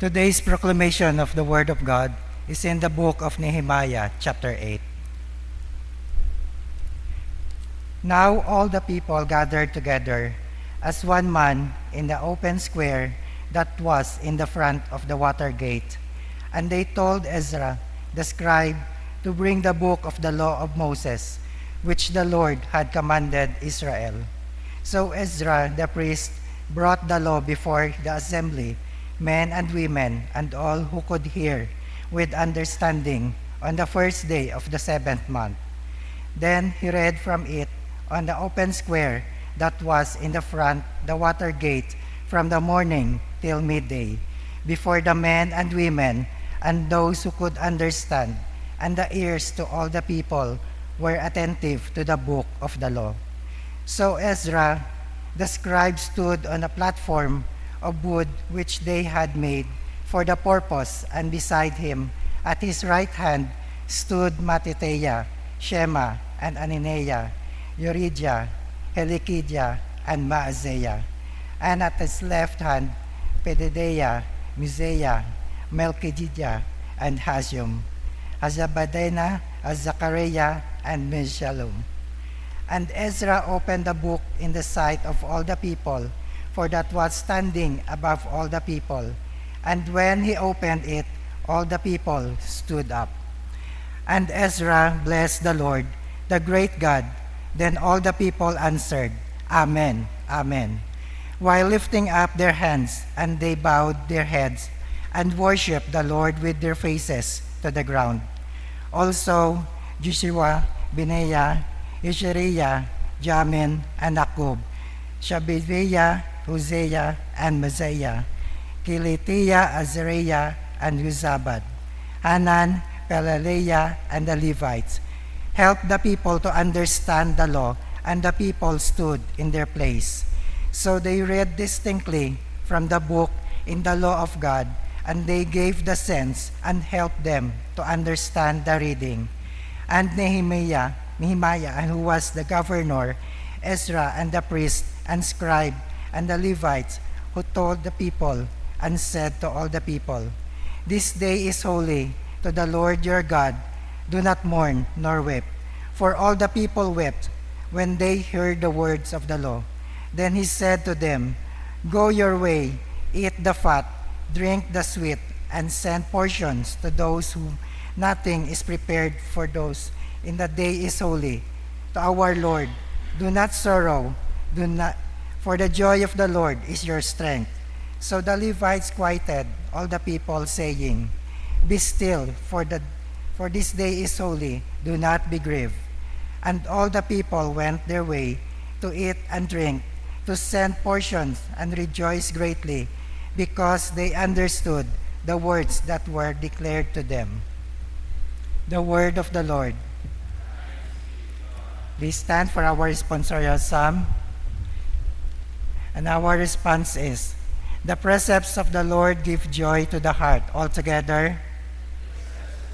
Today's proclamation of the Word of God is in the book of Nehemiah, chapter 8. Now all the people gathered together as one man in the open square that was in the front of the water gate, and they told Ezra, the scribe, to bring the book of the law of Moses, which the Lord had commanded Israel. So Ezra the priest brought the law before the assembly, men and women, and all who could hear with understanding on the first day of the 7th month. Then he read from it on the open square that was in the front, the water gate, from the morning till midday, before the men and women and those who could understand, and the ears to all the people were attentive to the book of the law. So Ezra, the scribe, stood on a platform of wood which they had made for the purpose, and beside him, at his right hand, stood Mattithiah, Shema, and Ananiah, Urijah, Helikiah, and Maazeiah, and at his left hand, Pedaiah, Misaiah, Melchijedek, and Hashum, Hazabadena, Zechariah, and Meshullam. And Ezra opened the book in the sight of all the people, for that was standing above all the people. And when he opened it, all the people stood up. And Ezra blessed the Lord, the great God. Then all the people answered, Amen, Amen, while lifting up their hands, and they bowed their heads and worshiped the Lord with their faces to the ground. Also Joshua, Benaiah, Ishariah, Jamin, and Akub, Shabbathiah, Hosea, and Mosiah, Kelitiah, Azariah, and Jozabad, Hanan, Pelaliah, and the Levites, helped the people to understand the law, and the people stood in their place. So they read distinctly from the book in the law of God, and they gave the sense and helped them to understand the reading. And Nehemiah, who was the governor, Ezra, and the priest and scribe, and the Levites, who told the people and said to all the people, This day is holy to the Lord your God. Do not mourn nor weep. For all the people wept when they heard the words of the law. Then he said to them, Go your way, eat the fat, drink the sweet, and send portions to those whom nothing is prepared, for those in the day is holy to our Lord. Do not sorrow, for the joy of the Lord is your strength. So the Levites quieted all the people, saying, Be still, for this day is holy, do not be grieved. And all the people went their way to eat and drink, to send portions, and rejoice greatly, because they understood the words that were declared to them. The word of the Lord. We stand for our responsorial psalm, and our response is, The precepts of the Lord give joy to the heart. Altogether,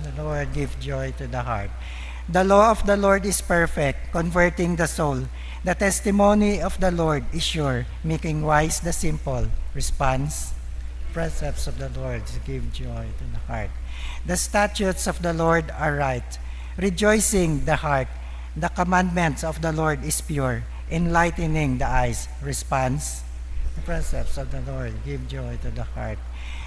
the Lord give joy to the heart. The law of the Lord is perfect, converting the soul. The testimony of the Lord is sure, making wise the simple. Response, precepts of the Lord give joy to the heart. The statutes of the Lord are right, rejoicing the heart. The commandments of the Lord is pure, enlightening the eyes. Response, the precepts of the Lord give joy to the heart.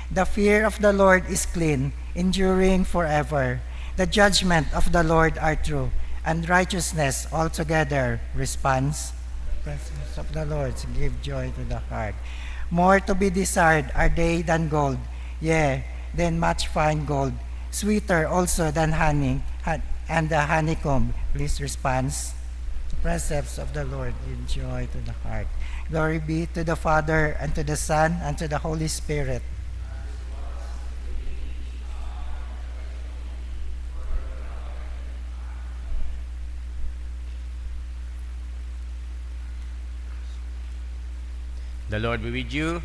The fear of the Lord is clean, enduring forever. The judgment of the Lord are true, and righteousness altogether. Response, the precepts of the Lord give joy to the heart. More to be desired are they than gold, yea, than much fine gold, sweeter also than honey, and the honeycomb. Please response, the precepts of the Lord give joy to the heart. Glory be to the Father, and to the Son, and to the Holy Spirit. The Lord be with you.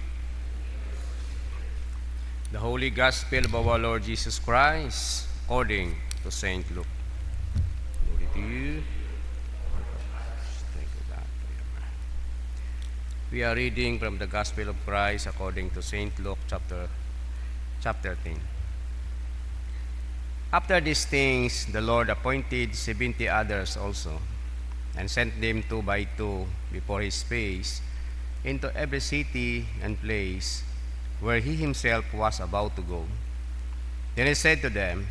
The Holy Gospel of our Lord Jesus Christ, according to Saint Luke. Glory to you. Thank you, God. We are reading from the Gospel of Christ according to St. Luke chapter chapter 10. After these things, the Lord appointed 70 others also, and sent them 2 by 2 before his face into every city and place where he himself was about to go. Then he said to them,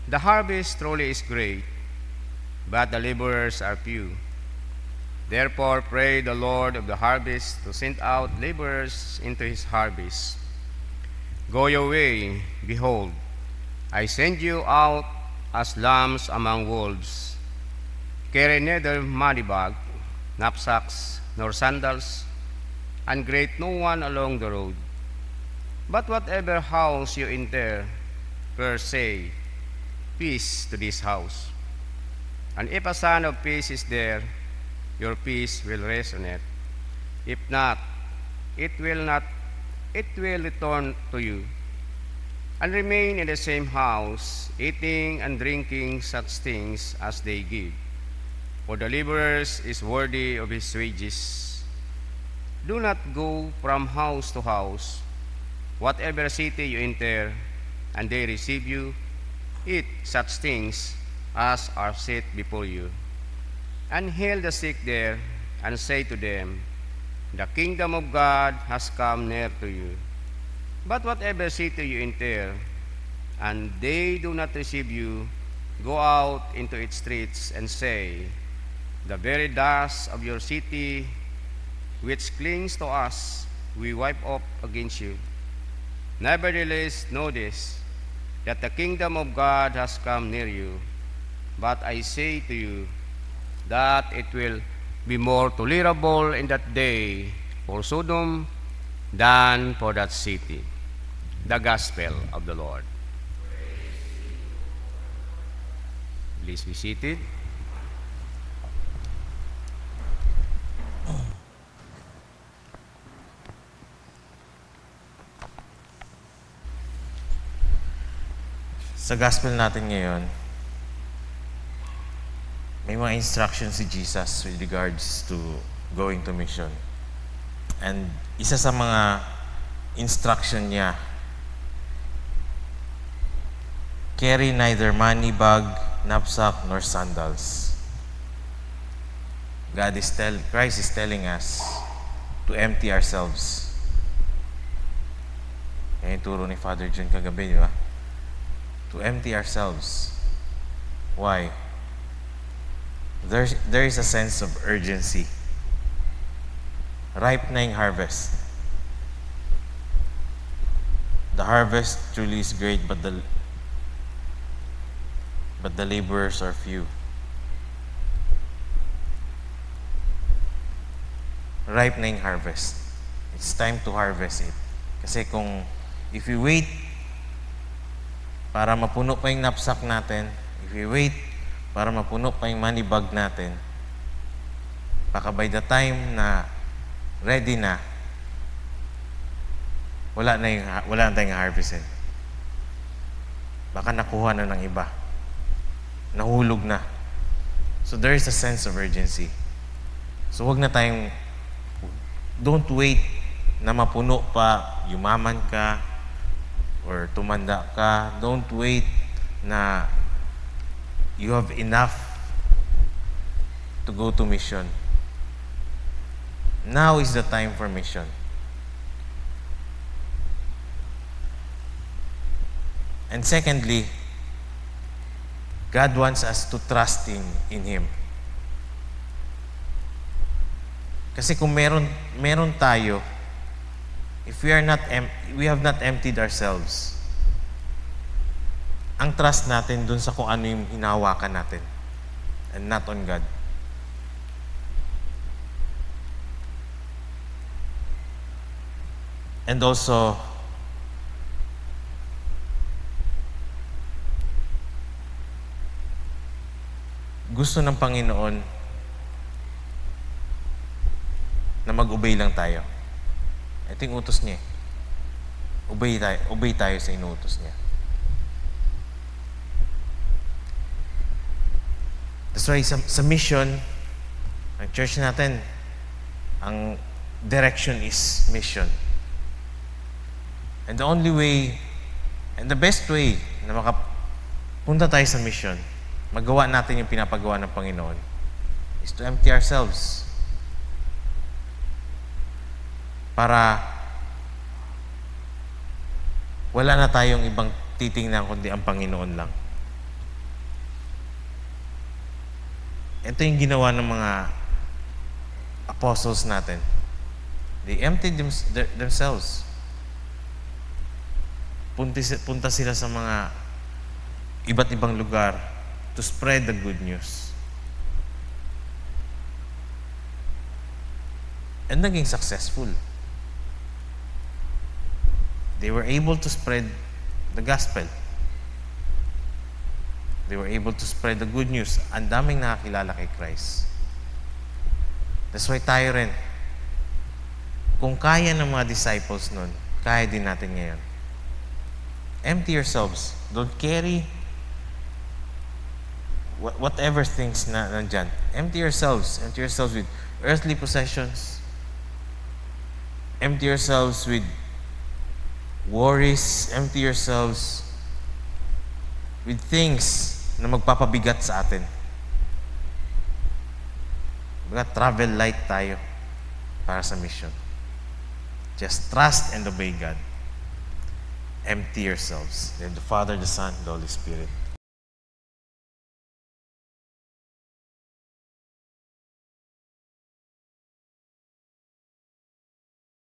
"The harvest truly is great, but the laborers are few. Therefore pray the Lord of the harvest to send out laborers into his harvest. Go your way, behold, I send you out as lambs among wolves. Carry neither money bag, knapsacks, nor sandals, and greet no one along the road. But whatever house you enter, first say, Peace to this house. And if a son of peace is there, your peace will rest on it. If not, it will return to you. And remain in the same house, eating and drinking such things as they give. For the laborer is worthy of his wages. Do not go from house to house. Whatever city you enter, and they receive you, eat such things as are set before you. And heal the sick there, and say to them, The kingdom of God has come near to you. But whatever city you enter, and they do not receive you, go out into its streets and say, The very dust of your city, which clings to us, we wipe off against you. Nevertheless, know this, that the kingdom of God has come near you. But I say to you, that it will be more tolerable in that day for Sodom than for that city." The Gospel of the Lord. Please be seated. Sa Gospel natin ngayon, may mga instructions si Jesus with regards to going to mission. And isa sa mga instruction niya, carry neither money bag, knapsack, nor sandals. Christ is telling us to empty ourselves. Yan yung turo ni Father John kagabi, di ba? To empty ourselves. Why? There is a sense of urgency. Ripe na yung harvest. The harvest truly is great, but the laborers are few. Ripe na yung harvest. It's time to harvest it. Kasi if we wait para mapuno pa yung knapsack natin, if we wait para mapuno pa yung money bag natin, baka by the time na ready na, wala na tayong harvestin. Baka nakuha na ng iba. Nahulog na. So there is a sense of urgency. So don't wait na mapuno pa, yumaman ka, or tumanda ka. Don't wait na you have enough to go to mission. Now is the time for mission. And secondly, God wants us to trust in Him. Kasi kung meron tayo, if we have not emptied ourselves, ang trust natin dun sa kung ano yung hinahawakan natin and not on God. And also, gusto ng Panginoon na mag-obey lang tayo. Ito yung utos niya. Obey tayo sa inuutos niya. That's why sa mission, ang church natin, ang direction is mission. And the only way And the best way na makapunta tayo sa mission, magawa natin yung pinapagawa ng Panginoon, is to empty ourselves. Para wala na tayong ibang titingnan kundi ang Panginoon lang. Ito yung ginawa ng mga apostles natin. They emptied themselves. Punta sila sa mga iba't ibang lugar to spread the good news. And naging successful. They were able to spread the gospel. They were able to spread the good news. Ang daming nakakilala kay Christ. That's why tayo rin, kung kaya ng mga disciples nun, kaya din natin ngayon. Empty yourselves. Don't carry whatever things na nandyan. Empty yourselves. Empty yourselves with earthly possessions. Empty yourselves with worries. Empty yourselves with things na magpapabigat sa atin. Travel light tayo para sa mission. Just trust and obey God. Empty yourselves. In the Father, the Son, the Holy Spirit.